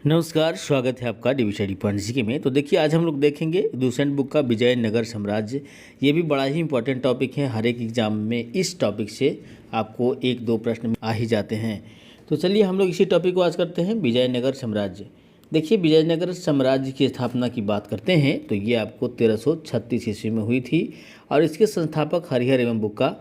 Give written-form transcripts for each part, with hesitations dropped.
नमस्कार, स्वागत है आपका डिविजन पॉइंट जी के में। तो देखिए, आज हम लोग देखेंगे दूसरे बुक का विजयनगर साम्राज्य। ये भी बड़ा ही इंपॉर्टेंट टॉपिक है। हर एक एग्जाम में इस टॉपिक से आपको एक दो प्रश्न आ ही जाते हैं। तो चलिए हम लोग इसी टॉपिक को आज करते हैं, विजयनगर साम्राज्य। देखिए, विजयनगर साम्राज्य की स्थापना की बात करते हैं तो ये आपको 1336 ईस्वी में हुई थी और इसके संस्थापक हरिहर एवं बुक्का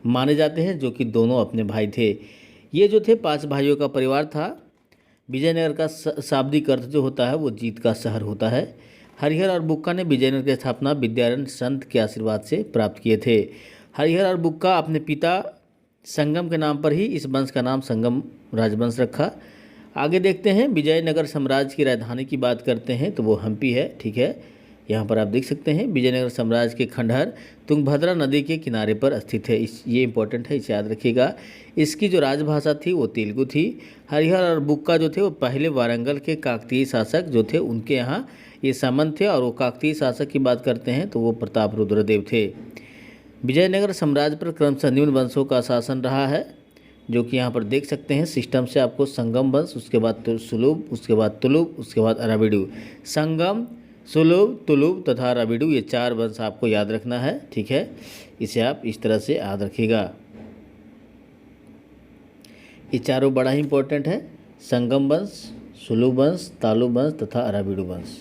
माने जाते हैं, जो कि दोनों अपने भाई थे। ये जो थे 5 भाइयों का परिवार था। विजयनगर का शाब्दिक अर्थ जो होता है वो जीत का शहर होता है। हरिहर और बुक्का ने विजयनगर की स्थापना विद्यारण्य संत के आशीर्वाद से प्राप्त किए थे। हरिहर और बुक्का अपने पिता संगम के नाम पर ही इस वंश का नाम संगम राजवंश रखा। आगे देखते हैं, विजयनगर साम्राज्य की राजधानी की बात करते हैं तो वो हम्पी है। ठीक है, यहाँ पर आप देख सकते हैं विजयनगर साम्राज्य के खंडहर तुंगभद्रा नदी के किनारे पर स्थित है। ये इंपॉर्टेंट है, इसे याद रखिएगा। इसकी जो राजभाषा थी वो तेलुगु थी। हरिहर और बुक्का जो थे वो पहले वारंगल के काकतीय शासक जो थे उनके यहाँ ये सामंत थे, और वो काकतीय शासक की बात करते हैं तो वो प्रताप रुद्रदेव थे। विजयनगर साम्राज्य पर क्रमशः निम्न वंशों का शासन रहा है, जो कि यहाँ पर देख सकते हैं। सिस्टम से आपको संगम वंश, उसके बाद सुलुभ, उसके बाद तुलुभ, उसके बाद अराविडु। संगम, सुलुभ, तुलुभ तथा अराविडु, ये 4 वंश आपको याद रखना है। ठीक है, इसे आप इस तरह से याद रखिएगा। ये चारों बड़ा ही इंपॉर्टेंट है, संगम वंश, सुलुभ वंश, तालुब वंश तथा अराविडु वंश।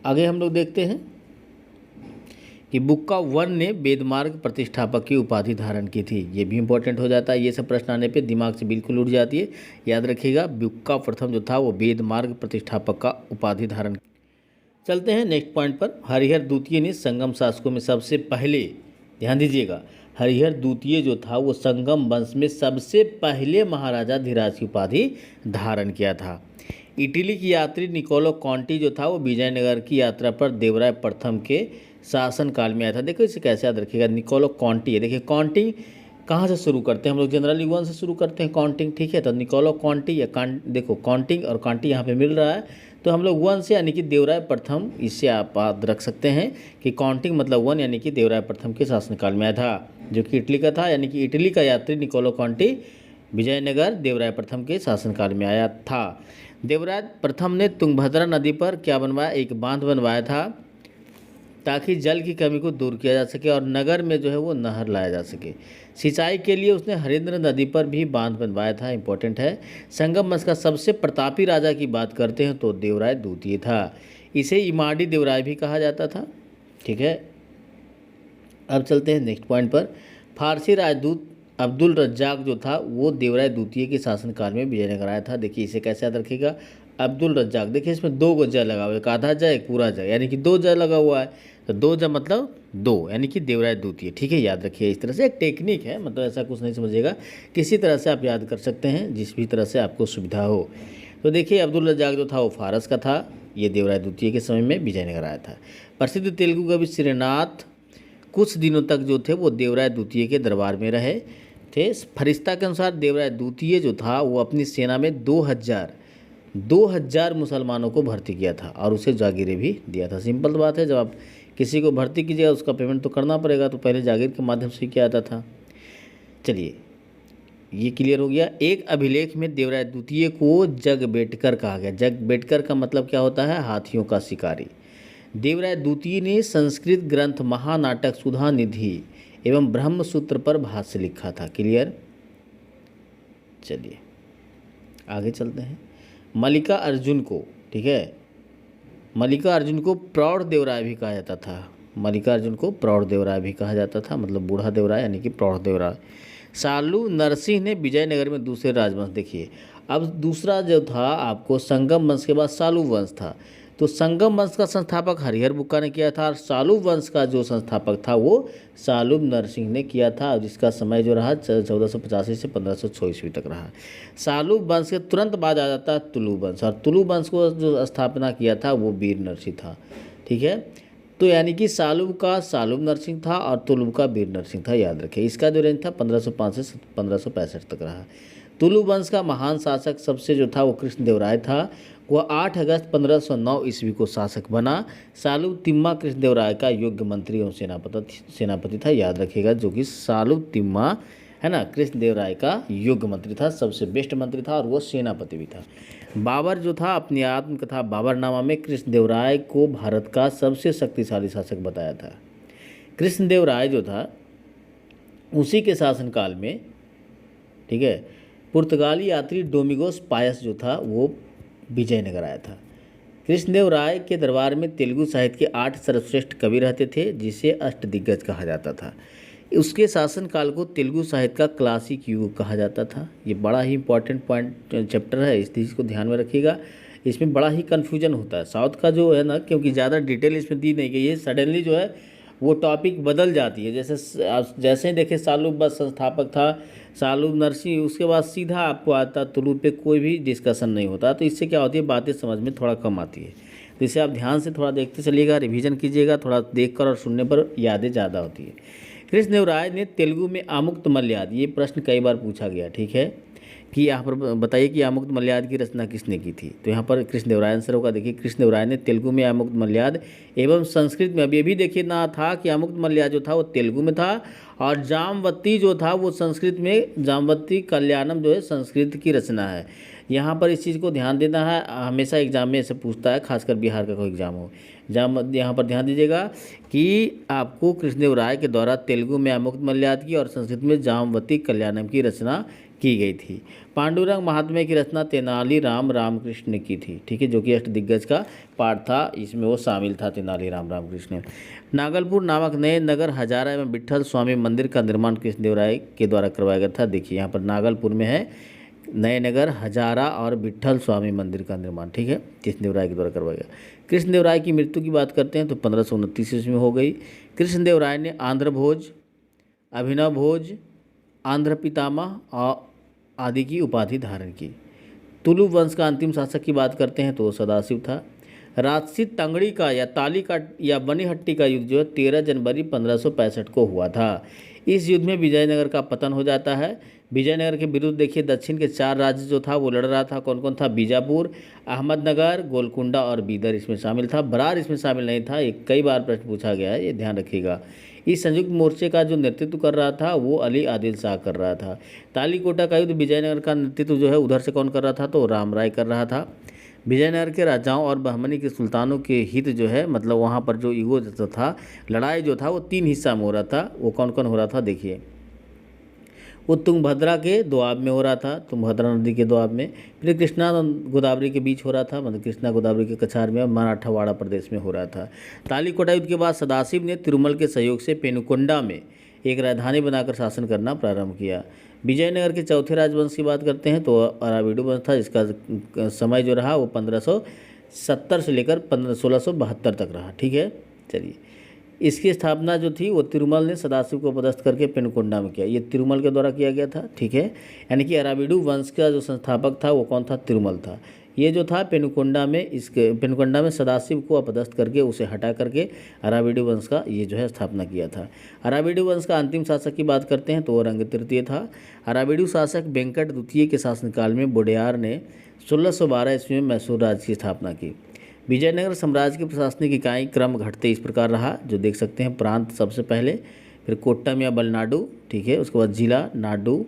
आगे हम लोग देखते हैं कि बुक्का वन ने वेदमार्ग प्रतिष्ठापक की उपाधि धारण की थी। ये भी इंपॉर्टेंट हो जाता है। ये सब प्रश्न आने पे दिमाग से बिल्कुल उड़ जाती है, याद रखिएगा। बुक्का प्रथम जो था वो वेदमार्ग प्रतिष्ठापक का उपाधि धारण। चलते हैं नेक्स्ट पॉइंट पर। हरिहर द्वितीय ने संगम शासकों में सबसे पहले, ध्यान दीजिएगा, हरिहर द्वितीय जो था वो संगम वंश में सबसे पहले महाराजा धीराज की उपाधि धारण किया था। इटली की यात्री निकोलो कॉन्टी जो था वो विजयनगर की यात्रा पर देवराय प्रथम के शासन काल में आया था। देखो इसे कैसे याद रखिएगा, निकोलो कॉन्टी है। देखिए, काउंटिंग कहाँ से शुरू करते हैं हम लोग? जनरली 1 से शुरू करते हैं काउंटिंग। ठीक है, तो निकोलो कॉन्टी या देखो काउंटिंग और कांटी यहाँ पे मिल रहा है, तो हम लोग 1 से यानी कि देवराय प्रथम, इससे आप याद रख सकते हैं कि काउंटिंग मतलब 1 यानी कि देवराय प्रथम के शासनकाल में आया था, जो कि इटली का था। यानी कि इटली का यात्री निकोलो कॉन्टी विजयनगर देवराय प्रथम के शासनकाल में आया था। देवराय प्रथम ने तुंगभद्रा नदी पर क्या बनवाया? एक बांध बनवाया था, ताकि जल की कमी को दूर किया जा सके और नगर में जो है वो नहर लाया जा सके। सिंचाई के लिए उसने हरिंद्र नदी पर भी बांध बनवाया था, इंपॉर्टेंट है। संगम वंश का सबसे प्रतापी राजा की बात करते हैं तो देवराय द्वितीय था। इसे इमाड़ी देवराय भी कहा जाता था। ठीक है, अब चलते हैं नेक्स्ट पॉइंट पर। फारसी राजदूत अब्दुल रज्जाक जो था वो देवराय द्वितीय के शासनकाल में विजयनगर आया था। देखिए इसे कैसे याद रखिएगा, अब्दुल रज्जाक। देखिए इसमें 2 गो ज लगा हुआ है, एक आधा ज एक पूरा ज, यानी कि 2 ज लगा हुआ है, तो 2 ज मतलब 2, यानी कि देवराय द्वितीय। ठीक है, याद रखिए। इस तरह से एक टेक्निक है, मतलब ऐसा कुछ नहीं समझिएगा, किसी तरह से आप याद कर सकते हैं, जिस भी तरह से आपको सुविधा हो। तो देखिए अब्दुल रज्जाक जो था वो फारस का था। ये देवराय द्वितीय के समय में विजयनगर आया था। प्रसिद्ध तेलुगु कवि श्रीनाथ कुछ दिनों तक जो थे वो देवराय द्वितीय के दरबार में रहे थे। फरिश्ता के अनुसार देवराय द्वितीय जो था वो अपनी सेना में 2000 मुसलमानों को भर्ती किया था और उसे जागीरें भी दिया था। सिंपल बात है, जब आप किसी को भर्ती कीजिएगा उसका पेमेंट तो करना पड़ेगा, तो पहले जागीर के माध्यम से किया जाता था। चलिए ये क्लियर हो गया। एक अभिलेख में देवराय द्वितीय को जगबेटकर कहा गया। जगबेटकर का मतलब क्या होता है? हाथियों का शिकारी। देवराय द्वितीय ने संस्कृत ग्रंथ महानाटक सुधा निधि एवं ब्रह्मसूत्र पर भाष्य लिखा था। क्लियर। चलिए आगे चलते हैं। मल्लिका अर्जुन को, ठीक है, मल्लिका अर्जुन को प्रौढ़ देवराय भी कहा जाता था। मल्लिका अर्जुन को प्रौढ़ देवराय भी कहा जाता था, मतलब बूढ़ा देवराय यानी कि प्रौढ़ देवराय। सालू नरसिंह ने विजयनगर में दूसरे राजवंश। देखिए अब दूसरा जो था आपको संगम वंश के बाद सालू वंश था, तो संगम वंश का संस्थापक हरिहर बुक्का ने किया था और सालू वंश का जो संस्थापक था वो सालूब नरसिंह ने किया था, जिसका समय जो रहा 1485 से 1506 ईस्वी तक रहा। सालूब वंश के तुरंत बाद आ जाता है तुलु वंश, और तुलु वंश को जो स्थापना किया था वो वीर नरसिंह था। ठीक है, तो यानी कि सालूब का सालूब नरसिंह था और तुलुब का वीर नरसिंह था, याद रखें। इसका जो रेंज था 1505 से 1565 तक रहा। तुलु वंश का महान शासक सबसे जो था वो कृष्णदेवराय था। वह 8 अगस्त 1509 ईस्वी को शासक बना। सालू तिम्मा कृष्णदेवराय का योग्य मंत्री एवं सेनापति था, याद रखिएगा, जो कि सालू तिम्मा है ना। कृष्णदेवराय का योग्य मंत्री था, सबसे बेस्ट मंत्री था और वो सेनापति भी था। बाबर जो था अपनी आत्मकथा बाबरनामा में कृष्णदेवराय को भारत का सबसे शक्तिशाली शासक बताया था। कृष्णदेवराय जो था उसी के शासनकाल में, ठीक है, पुर्तगाली यात्री डोमिगोस पायस जो था वो विजयनगर आया था। कृष्णदेवराय के दरबार में तेलुगु साहित्य के 8 सर्वश्रेष्ठ कवि रहते थे, जिसे अष्टदिग्गज कहा जाता था। उसके शासनकाल को तेलुगु साहित्य का क्लासिक युग कहा जाता था। ये बड़ा ही इंपॉर्टेंट पॉइंट चैप्टर है, इस चीज़ को ध्यान में रखिएगा। इसमें बड़ा ही कन्फ्यूजन होता है साउथ का जो है ना, क्योंकि ज़्यादा डिटेल इसमें दी नहीं गई है। सडनली जो है वो टॉपिक बदल जाती है। जैसे ही देखें सालूब बस संस्थापक था, सालूब नरसिंह, उसके बाद सीधा आपको आता तुलूब पे कोई भी डिस्कशन नहीं होता। तो इससे क्या होती है, बातें समझ में थोड़ा कम आती है। तो इसे आप ध्यान से थोड़ा देखते चलिएगा, रिवीजन कीजिएगा, थोड़ा देखकर और सुनने पर यादें ज़्यादा होती है। कृष्णदेवराय ने तेलुगु में आमुक्त मल्याद, ये प्रश्न कई बार पूछा गया, ठीक है, कि यहाँ पर बताइए कि आमुक्त मल्याद की रचना किसने की थी। तो यहाँ पर कृष्णदेवराय आंसर होगा। देखिए, कृष्णदेवराय ने तेलुगु में आमुक्त मल्याद एवं संस्कृत में, अभी देखिए ना था कि आमुक्त मल्याद जो था वो तेलुगु में था और जामवती जो था वो संस्कृत में, जामवती कल्याणम जो है संस्कृत की रचना है। यहाँ पर इस चीज़ को ध्यान देना है, हमेशा एग्जाम में ऐसे पूछता है, खासकर बिहार का कोई एग्जाम हो। यहाँ पर ध्यान दीजिएगा कि आपको कृष्णदेवराय के द्वारा तेलुगु में आमुक्त मल्याद की और संस्कृत में जामवती कल्याणम की रचना की गई थी। पांडुरंग महात्म्य की रचना तेनालीराम रामकृष्ण ने की थी, ठीक है, जो कि अष्टदिग्गज का पार्ट था, इसमें वो शामिल था तेनालीराम रामकृष्ण। नागलपुर नामक नए नगर हजारा एवं विट्ठल स्वामी मंदिर का निर्माण कृष्णदेवराय के द्वारा करवाया गया था। देखिए यहाँ पर नागलपुर में है नए नगर हजारा और विट्ठल स्वामी मंदिर का निर्माण, ठीक है, कृष्णदेवराय के द्वारा करवाया गया। कृष्णदेवराय की मृत्यु की बात करते हैं तो 1529 ईस्वी में हो गई। कृष्णदेवराय ने आंध्र भोज, अभिनव भोज, आंध्र पितामह आदि की उपाधि धारण की। तुलु वंश का अंतिम शासक की बात करते हैं तो वो सदाशिव था। राजसी तंगड़ी का या ताली का या बनीहट्टी का युद्ध जो है 13 जनवरी 1565 को हुआ था। इस युद्ध में विजयनगर का पतन हो जाता है। विजयनगर के विरुद्ध देखिए दक्षिण के 4 राज्य जो था वो लड़ रहा था। कौन कौन था, बीजापुर, अहमदनगर, गोलकुंडा और बीदर इसमें शामिल था। बरार इसमें शामिल नहीं था। ये कई बार प्रश्न पूछा गया है, ये ध्यान रखिएगा। इस संयुक्त मोर्चे का जो नेतृत्व कर रहा था वो अली आदिल शाह कर रहा था। तालीकोटा का युद्ध विजयनगर का नेतृत्व जो है उधर से कौन कर रहा था, तो राम राय कर रहा था। विजयनगर के राजाओं और बहमनी के सुल्तानों के हित जो है, मतलब वहाँ पर जो ईगो जो था, लड़ाई जो था वो 3 हिस्सा में हो रहा था। वो कौन कौन हो रहा था, देखिए, वो तुंगभद्रा के दोआब में हो रहा था, तुंगभद्रा नदी के दोआब में। फिर कृष्णा गोदावरी के बीच हो रहा था, मतलब कृष्णा गोदावरी के कछार में, मराठावाड़ा प्रदेश में हो रहा था। तालीकोटा युद्ध के बाद सदाशिव ने तिरुमल के सहयोग से पेनुकोंडा में एक राजधानी बनाकर शासन करना प्रारंभ किया। विजयनगर के चौथे राजवंश की बात करते हैं तो अराविडु वंश था, जिसका समय जो रहा वो 1570 से लेकर 1672 तक रहा, ठीक है। चलिए, इसकी स्थापना जो थी वो तिरुमल ने सदाशिव को पदस्थ करके पेनुकोंडा में किया। ये तिरुमल के द्वारा किया गया था, ठीक है। यानी कि अराविडु वंश का जो संस्थापक था वो कौन था, तिरुमल था। ये जो था पेनुकोंडा में सदाशिव को अपदस्थ करके उसे हटा करके अराविडु वंश का ये जो है स्थापना किया था। अराविडु वंश का अंतिम शासक की बात करते हैं तो वो रंग तृतीय था। अराविडु शासक वेंकट द्वितीय के शासनकाल में वोडेयार ने 1612 ईस्वी में मैसूर राज्य की स्थापना की। विजयनगर साम्राज्य की प्रशासनिक इकाई क्रम घटते इस प्रकार रहा, जो देख सकते हैं। प्रांत सबसे पहले, फिर कोट्टम या बलनाडु, ठीक है, उसके बाद जिला नाडु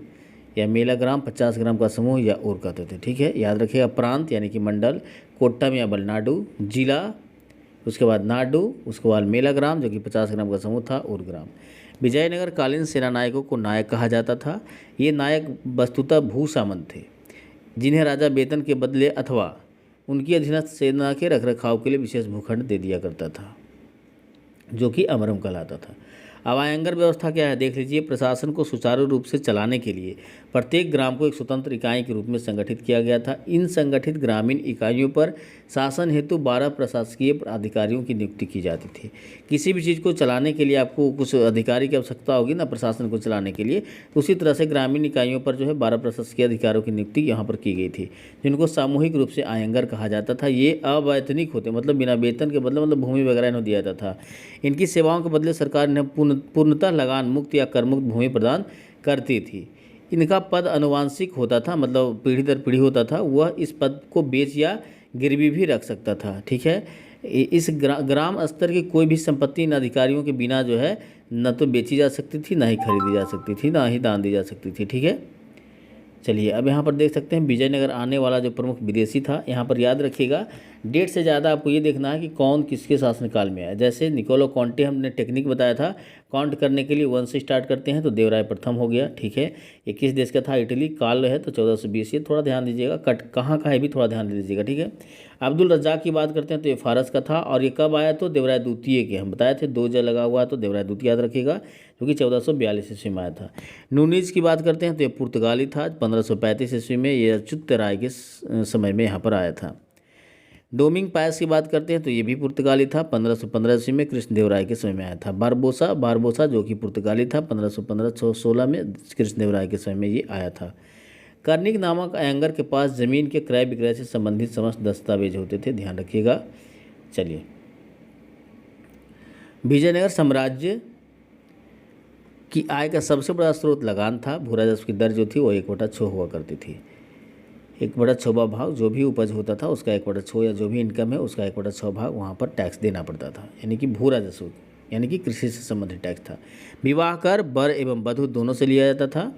या मेला ग्राम 50 ग्राम का समूह या और कहते थे, ठीक है, याद रखिएगा। प्रांत यानी कि मंडल, कोट्टम या बलनाडु, जिला, उसके बाद नाडु, उसके बाद मेला ग्राम जो कि 50 ग्राम का समूह था, और ग्राम। विजयनगर कालीन सेना नायकों को नायक कहा जाता था। ये नायक वस्तुतः भू सामंत थे, जिन्हें राजा वेतन के बदले अथवा उनकी अधीनस्थ सेना के रखरखाव के लिए विशेष भूखंड दे दिया करता था, जो कि अमरम कहलाता था। अब आयंगर व्यवस्था क्या है, देख लीजिए। प्रशासन को सुचारू रूप से चलाने के लिए प्रत्येक ग्राम को एक स्वतंत्र इकाई के रूप में संगठित किया गया था। इन संगठित ग्रामीण इकाइयों पर शासन हेतु 12 प्रशासकीय अधिकारियों की नियुक्ति की जाती थी। किसी भी चीज़ को चलाने के लिए आपको कुछ अधिकारी की आवश्यकता होगी ना, प्रशासन को चलाने के लिए, तो उसी तरह से ग्रामीण इकाइयों पर जो है 12 प्रशासकीय अधिकारियों की नियुक्ति यहाँ पर की गई थी, जिनको सामूहिक रूप से आयंगर कहा जाता था। ये अवैतनिक होते, मतलब बिना वेतन के बदले, मतलब भूमि वगैरह इन्हें दिया जाता था। इनकी सेवाओं के बदले सरकार इन्हें पूर्णतः लगान मुक्त या कर मुक्त भूमि प्रदान करती थी। इनका पद अनुवांशिक होता था, मतलब पीढ़ी दर पीढ़ी होता था। वह इस पद को बेच या गिरवी भी रख सकता था, ठीक है। इस ग्राम स्तर की कोई भी संपत्ति इन अधिकारियों के बिना जो है न तो बेची जा सकती थी, ना ही खरीदी जा सकती थी, ना ही दान दी जा सकती थी। ठीक है, चलिए अब यहाँ पर देख सकते हैं विजयनगर आने वाला जो प्रमुख विदेशी था। यहाँ पर याद रखिएगा डेट से ज़्यादा आपको ये देखना है कि कौन किसके शासनकाल में आया। जैसे निकोलो कॉन्टे हमने टेक्निक बताया था, काउंट करने के लिए 1 से स्टार्ट करते हैं, तो देवराय प्रथम हो गया। ठीक है, ये किस देश का था? इटली। काल है तो 1420, ये थोड़ा ध्यान दीजिएगा, कट कहाँ का है भी थोड़ा ध्यान दे दीजिएगा। ठीक है, अब्दुल रज्जाक की बात करते हैं तो ये फारस का था, और ये कब आया? तो देवराय द्वितीय के, हम बताए थे 2 ज लगा हुआ, तो देवराय द्वितीय याद रखिएगा, क्योंकि 1442 ईस्वी में आया था। नूनीज की बात करते हैं तो ये पुर्तगाली था, 1535 ईस्वी में, ये अच्युत राय के समय में यहाँ पर आया था। डोमिंग पायस की बात करते हैं तो ये भी पुर्तगाली था, 1515 ईस्वी में कृष्णदेव राय के समय में आया था। बारबोसा जो कि पुर्तगाली था, 1515-16 में कृष्णदेव राय के समय में ये आया था। कर्निक नामक एंगर के पास जमीन के क्रय विक्रय से संबंधित समस्त दस्तावेज होते थे, ध्यान रखिएगा। चलिए, विजयनगर साम्राज्य की आय का सबसे बड़ा स्रोत लगान था। भू राजस्व की दर जो थी वो 1/6 हुआ करती थी। 1/6 भाग जो भी उपज होता था उसका 1/6, या जो भी इनकम है उसका 1/6 भाग वहाँ पर टैक्स देना पड़ता था, यानी कि भू राजस्व, यानी कि कृषि से संबंधित टैक्स था। विवाह कर वर एवं वधू दोनों से लिया जाता था।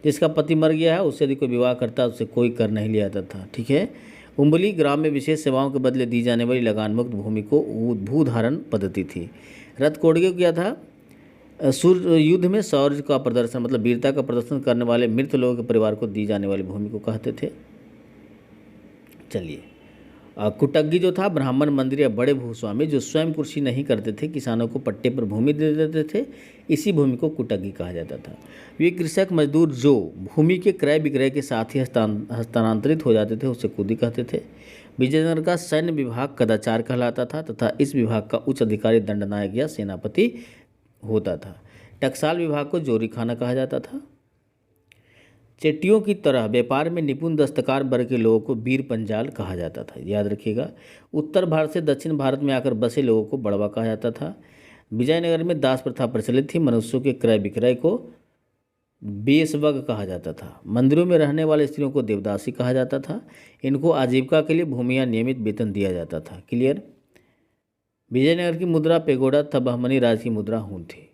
जिसका पति मर गया है उससे यदि कोई विवाह करता है उससे कोई कर नहीं लिया जाता था। ठीक है, उम्बली ग्राम में विशेष सेवाओं के बदले दी जाने वाली लगान मुक्त भूमि को भूधारण पद्धति थी। रथ कोडगे क्या था? सूर्य युद्ध में शौर्य का प्रदर्शन, मतलब वीरता का प्रदर्शन करने वाले मृत लोगों के परिवार को दी जाने वाली भूमि को कहते थे। चलिए, कुटग्गी जो था ब्राह्मण मंदिर या बड़े भूस्वामी जो स्वयं कृषि नहीं करते थे, किसानों को पट्टे पर भूमि दे देते थे, इसी भूमि को कुटग्गी कहा जाता था। वे कृषक मजदूर जो भूमि के क्रय विक्रय के साथ ही हस्तांतरित हो जाते थे उसे कुदी कहते थे। विजयनगर का सैन्य विभाग कदाचार कहलाता था तथा इस विभाग का उच्च अधिकारी दंडनायक या सेनापति होता था। टकसाल विभाग को जोरी खाना कहा जाता था। चेट्टियों की तरह व्यापार में निपुण दस्तकार वर्ग के लोगों को बीर पंजाल कहा जाता था, याद रखिएगा। उत्तर भारत से दक्षिण भारत में आकर बसे लोगों को बड़वा कहा जाता था। विजयनगर में दास प्रथा प्रचलित थी। मनुष्यों के क्रय विक्रय को बेसवग कहा जाता था। मंदिरों में रहने वाले स्त्रियों को देवदासी कहा जाता था। इनको आजीविका के लिए भूमि या नियमित वेतन दिया जाता था। क्लियर। विजयनगर की मुद्रा पेगोडा तथा बहमनी राज की मुद्रा हून थी।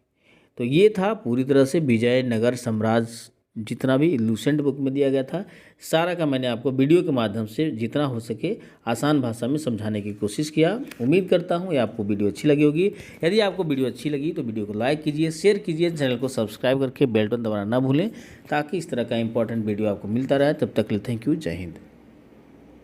तो ये था पूरी तरह से विजयनगर साम्राज्य, जितना भी लूसेंट बुक में दिया गया था सारा का मैंने आपको वीडियो के माध्यम से जितना हो सके आसान भाषा में समझाने की कोशिश किया। उम्मीद करता हूँ ये आपको वीडियो अच्छी लगी होगी। यदि आपको वीडियो अच्छी लगी तो वीडियो को लाइक कीजिए, शेयर कीजिए, चैनल को सब्सक्राइब करके बेल बटन दबाना ना भूलें, ताकि इस तरह का इंपॉर्टेंट वीडियो आपको मिलता रहे। तब तक के लिए थैंक यू, जय हिंद।